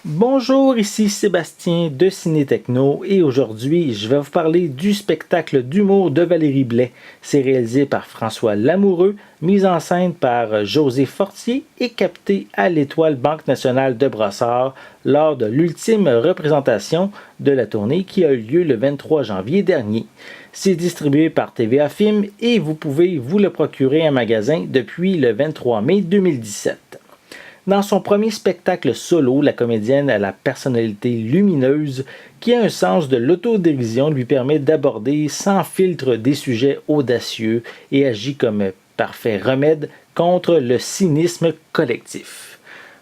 Bonjour, ici Sébastien de Ciné Techno et aujourd'hui je vais vous parler du spectacle d'humour de Valérie Blais. C'est réalisé par François Lamoureux, mise en scène par José Fortier et capté à l'Étoile Banque Nationale de Brossard lors de l'ultime représentation de la tournée qui a eu lieu le 23 janvier dernier. C'est distribué par TVA Film et vous pouvez vous le procurer en magasin depuis le 23 mai 2017. Dans son premier spectacle solo, la comédienne a la personnalité lumineuse qui a un sens de l'autodérision lui permet d'aborder sans filtre des sujets audacieux et agit comme parfait remède contre le cynisme collectif.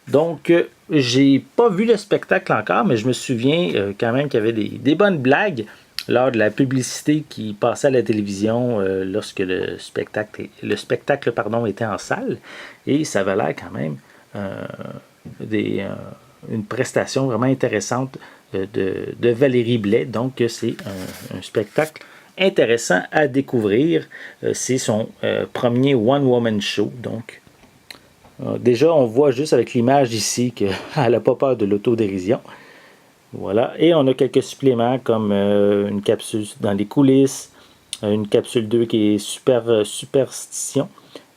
Donc, j'ai pas vu le spectacle encore, mais je me souviens quand même qu'il y avait des bonnes blagues lors de la publicité qui passait à la télévision lorsque le spectacle était en salle. Et ça avait l'air quand même une prestation vraiment intéressante de Valérie Blais. Donc, c'est un spectacle intéressant à découvrir. C'est son premier one-woman show. Donc, déjà, on voit juste avec l'image ici qu'elle n'a pas peur de l'autodérision. Voilà. Et on a quelques suppléments comme une capsule dans les coulisses, une capsule 2 qui est superstition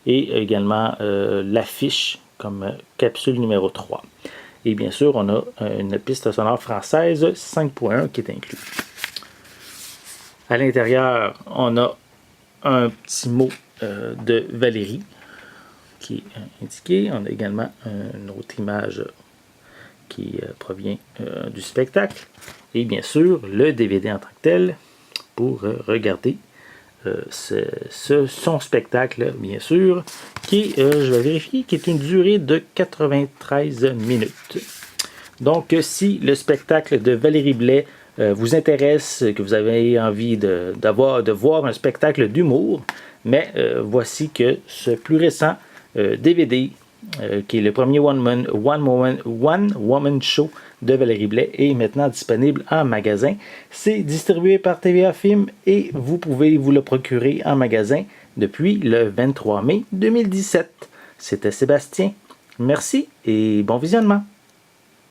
et également l'affiche comme capsule numéro 3. Et bien sûr, on a une piste sonore française 5.1 qui est inclue. À l'intérieur, on a un petit mot de Valérie qui est indiqué. On a également une autre image qui provient du spectacle. Et bien sûr, le DVD en tant que tel pour regarder son spectacle, bien sûr, qui, je vais vérifier, qui est une durée de 93 minutes. Donc, si le spectacle de Valérie Blais vous intéresse, que vous avez envie de voir un spectacle d'humour, mais voici que ce plus récent DVD, qui est le premier One Woman Show de Valérie Blais, est maintenant disponible en magasin. C'est distribué par TVA Film et vous pouvez vous le procurer en magasin depuis le 23 mai 2017. C'était Sébastien. Merci et bon visionnement.